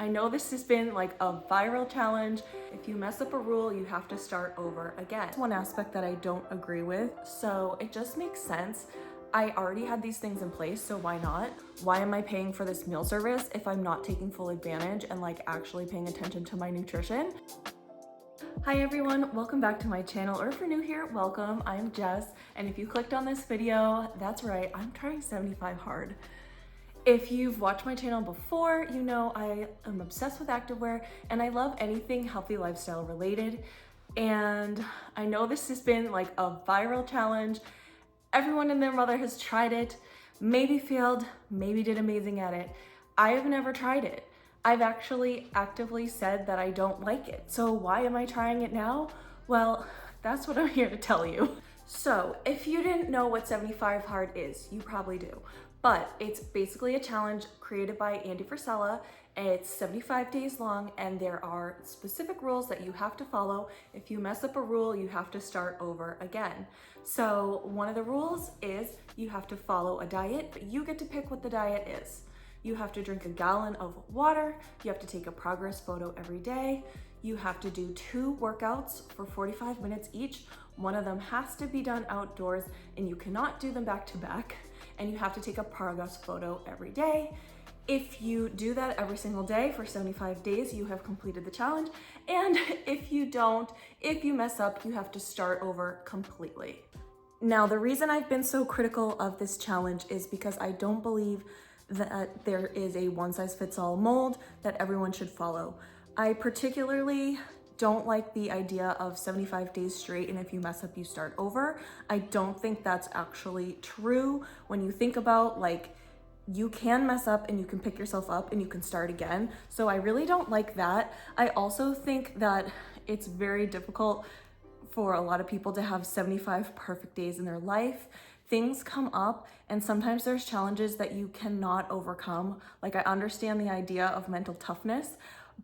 I know this has been like a viral challenge. If you mess up a rule, you have to start over again. One aspect that I don't agree with, so it just makes sense. I already had these things in place, so why not? Why am I paying for this meal service if I'm not taking full advantage and like actually paying attention to my nutrition? Hi everyone, welcome back to my channel, or if you're new here, welcome. I'm Jess, and if you clicked on this video, that's right, I'm trying 75 hard. If you've watched my channel before, you know I am obsessed with activewear and I love anything healthy lifestyle related. And I know this has been like a viral challenge. Everyone and their mother has tried it, maybe failed, maybe did amazing at it. I have never tried it. I've actually actively said that I don't like it. So why am I trying it now? Well, that's what I'm here to tell you. So if you didn't know what 75 hard is, you probably do. But it's basically a challenge created by Andy Frisella. It's 75 days long and there are specific rules that you have to follow. If you mess up a rule, you have to start over again. So one of the rules is you have to follow a diet, but you get to pick what the diet is. You have to drink a gallon of water. You have to take a progress photo every day. You have to do 2 workouts for 45 minutes each. One of them has to be done outdoors and you cannot do them back to back. And you have to take a progress photo every day. If you do that every single day for 75 days, you have completed the challenge. And if you don't, if you mess up, you have to start over completely. Now, the reason I've been so critical of this challenge is because I don't believe that there is a one-size-fits-all mold that everyone should follow. I particularly don't like the idea of 75 days straight and if you mess up, you start over. I don't think that's actually true. When you think about like, you can mess up and you can pick yourself up and you can start again. So I really don't like that. I also think that it's very difficult for a lot of people to have 75 perfect days in their life. Things come up and sometimes there's challenges that you cannot overcome. Like I understand the idea of mental toughness,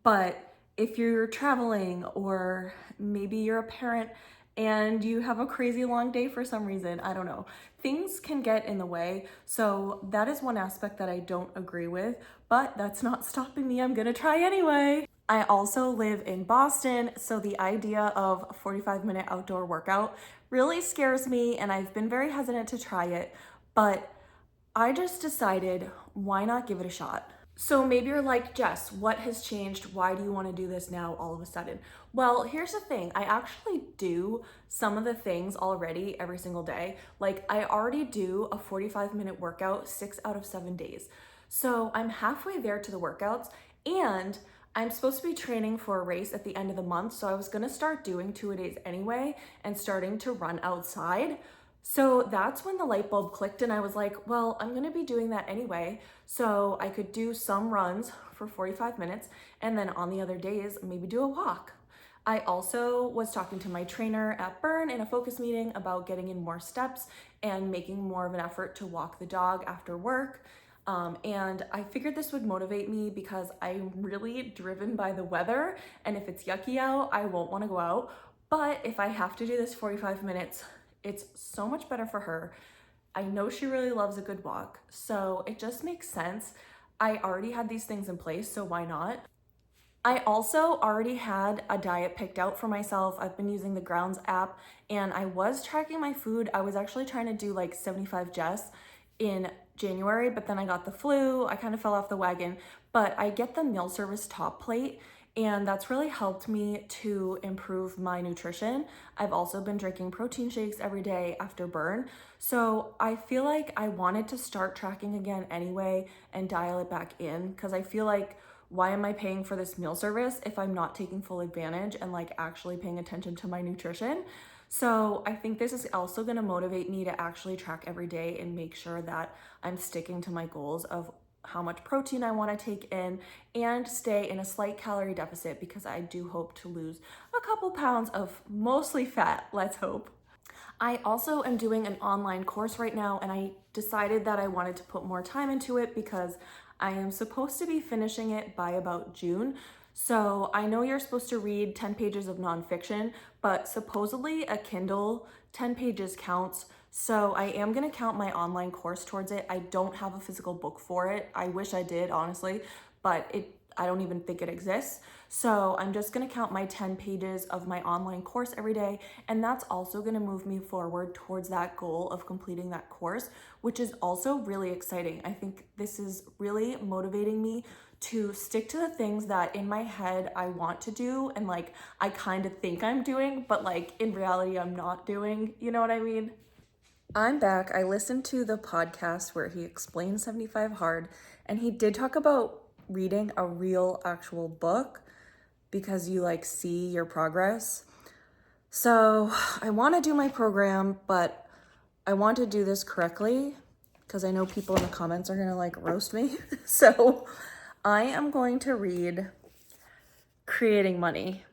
but if you're traveling or maybe you're a parent and you have a crazy long day for some reason, I don't know, things can get in the way. So that is one aspect that I don't agree with, but that's not stopping me. I'm gonna try anyway. I also live in Boston, so the idea of a 45-minute outdoor workout really scares me and I've been very hesitant to try it, but I just decided, why not give it a shot? So maybe you're like, Jess, what has changed? Why do you want to do this now all of a sudden? Well, here's the thing. I actually do some of the things already every single day. Like I already do a 45-minute workout 6 out of 7 days. So I'm halfway there to the workouts and I'm supposed to be training for a race at the end of the month. So I was going to start doing 2-a-days anyway and starting to run outside. So that's when the light bulb clicked and I was like, well, I'm gonna be doing that anyway. So I could do some runs for 45 minutes and then on the other days, maybe do a walk. I also was talking to my trainer at Burn in a focus meeting about getting in more steps and making more of an effort to walk the dog after work. And I figured this would motivate me because I'm really driven by the weather. And if it's yucky out, I won't wanna go out. But if I have to do this 45 minutes, it's so much better for her. I know she really loves a good walk, so it just makes sense. I already had these things in place, so why not? I also already had a diet picked out for myself. I've been using the Grounds app and I was tracking my food. I was actually trying to do like 75 Jess in January, but then I got the flu. I kind of fell off the wagon, but I get the meal service top plate and that's really helped me to improve my nutrition. I've also been drinking protein shakes every day after Burn. So I feel like I wanted to start tracking again anyway and dial it back in because I feel like, why am I paying for this meal service if I'm not taking full advantage and like actually paying attention to my nutrition? So I think this is also gonna motivate me to actually track every day and make sure that I'm sticking to my goals of how much protein I want to take in and stay in a slight calorie deficit because I do hope to lose a couple pounds of mostly fat, let's hope. I also am doing an online course right now and I decided that I wanted to put more time into it because I am supposed to be finishing it by about June. So I know you're supposed to read 10 pages of nonfiction, but supposedly a Kindle 10 pages counts. So I am gonna count my online course towards it. I don't have a physical book for it. I wish I did, honestly, but I don't even think it exists. So I'm just gonna count my 10 pages of my online course every day, and that's also gonna move me forward towards that goal of completing that course, which is also really exciting. I think this is really motivating me to stick to the things that in my head I want to do and like I kind of think I'm doing, but like in reality I'm not doing, you know what I mean? I'm back. I listened to the podcast where he explained 75 Hard, and he did talk about reading a real actual book because you like see your progress. So I want to do my program, but I want to do this correctly because I know people in the comments are going to like roast me. So I am going to read Creating Money,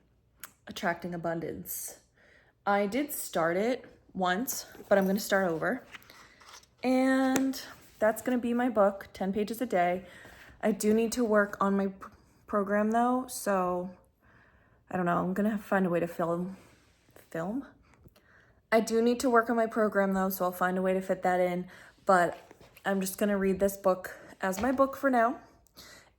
Attracting Abundance. I did start it once, but I'm going to start over. And that's going to be my book, 10 pages a day. I do need to work on my program though, so I don't know. I'm going to find a way to film. I do need to work on my program though, so I'll find a way to fit that in, but I'm just going to read this book as my book for now.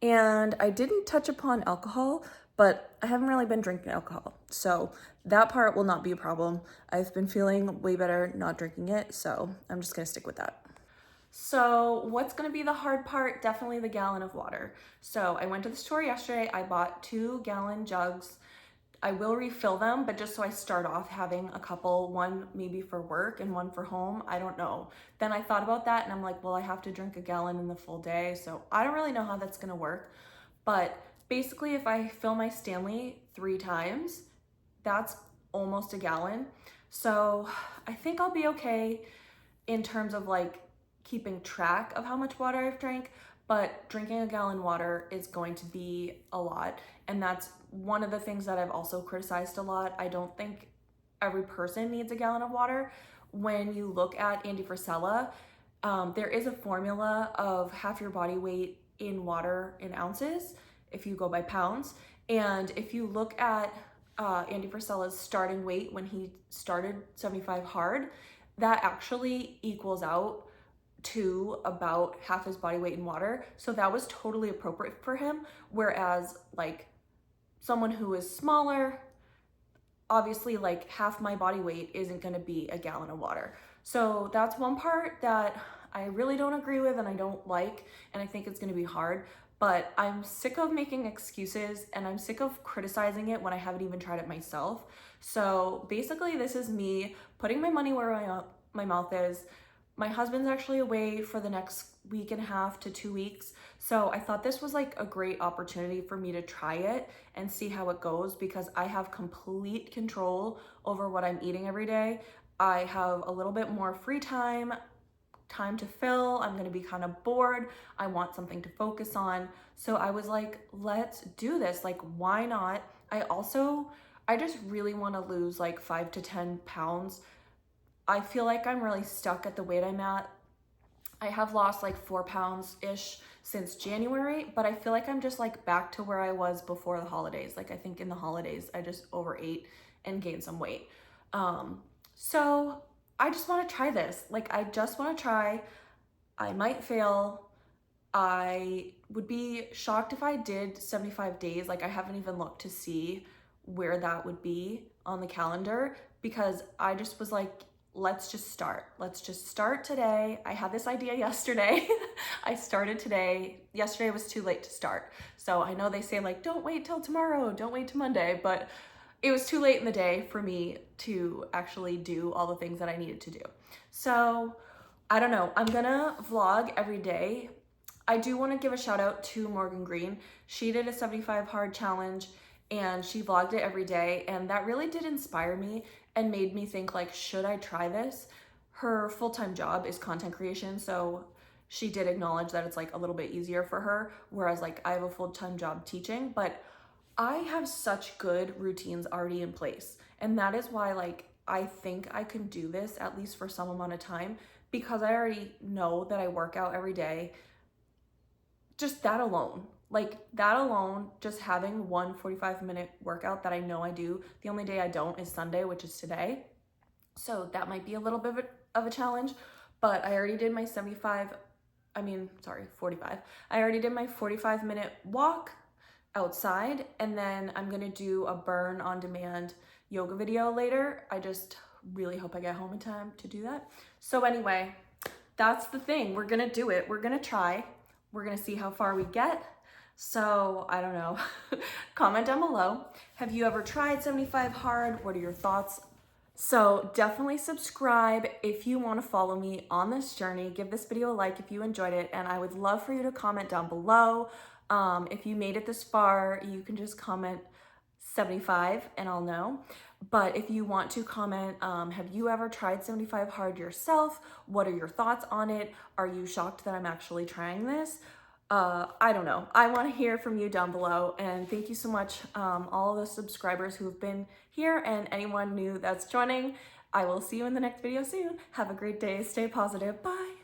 And I didn't touch upon alcohol, but I haven't really been drinking alcohol, so that part will not be a problem. I've been feeling way better not drinking it, so I'm just gonna stick with that. So what's gonna be the hard part? Definitely the gallon of water. So I went to the store yesterday, I bought 2-gallon jugs. I will refill them, but just so I start off having a couple, one maybe for work and one for home, I don't know. Then I thought about that and I'm like, well, I have to drink a gallon in the full day, so I don't really know how that's gonna work. But basically, if I fill my Stanley 3 times, that's almost a gallon. So I think I'll be okay in terms of like keeping track of how much water I've drank, but drinking a gallon water is going to be a lot. And that's one of the things that I've also criticized a lot. I don't think every person needs a gallon of water. When you look at Andy Frisella, there is a formula of half your body weight in water in ounces if you go by pounds. And if you look at Andy Frisella's starting weight when he started 75 Hard, that actually equals out to about half his body weight in water. So that was totally appropriate for him. Whereas like someone who is smaller, obviously like half my body weight isn't gonna be a gallon of water. So that's one part that I really don't agree with and I don't like, and I think it's gonna be hard. But I'm sick of making excuses and I'm sick of criticizing it when I haven't even tried it myself. So basically this is me putting my money where my mouth is. My husband's actually away for the next week and a half to 2 weeks. So I thought this was like a great opportunity for me to try it and see how it goes because I have complete control over what I'm eating every day. I have a little bit more free time to fill. I'm gonna be kind of bored. I want something to focus on. So I was like, let's do this. Like, why not? I just really wanna lose like 5 to 10 pounds. I feel like I'm really stuck at the weight I'm at. I have lost like 4 pounds-ish since January, but I feel like I'm just like back to where I was before the holidays. Like I think in the holidays, I just overate and gained some weight. So I just want to try this. Like I just want to try. I might fail. I would be shocked if I did 75 days. Like I haven't even looked to see where that would be on the calendar because I just was like, let's just start. Let's just start today. I had this idea yesterday. I started today. Yesterday was too late to start. So I know they say like, don't wait till tomorrow, don't wait till Monday, but it was too late in the day for me to actually do all the things that I needed to do. So I don't know, I'm gonna vlog every day. I do wanna give a shout out to Morgan Green. She did a 75 Hard challenge and she vlogged it every day. And that really did inspire me and made me think like, should I try this? Her full-time job is content creation. So she did acknowledge that it's like a little bit easier for her. Whereas like I have a full-time job teaching, but I have such good routines already in place. And that is why like, I think I can do this at least for some amount of time because I already know that I work out every day. Just that alone, just having one 45-minute workout that I know I do. The only day I don't is Sunday, which is today. So that might be a little bit of a challenge, but I already did my 45. I already did my 45-minute walk. outside, and then I'm gonna do a burn on demand yoga video later. I just really hope I get home in time to do that. So anyway, that's the thing. We're gonna do it. We're gonna try. We're gonna see how far we get. So I don't know. Comment down below. Have you ever tried 75 hard? What are your thoughts? So definitely subscribe if you want to follow me on this journey. Give this video a like if you enjoyed it, and I would love for you to comment down below. If you made it this far, you can just comment 75 and I'll know. But if you want to comment, have you ever tried 75 hard yourself? What are your thoughts on it? Are you shocked that I'm actually trying this? I don't know. I want to hear from you down below, and thank you so much, all of the subscribers who have been here and anyone new that's joining. I will see you in the next video soon. Have a great day. Stay positive. Bye.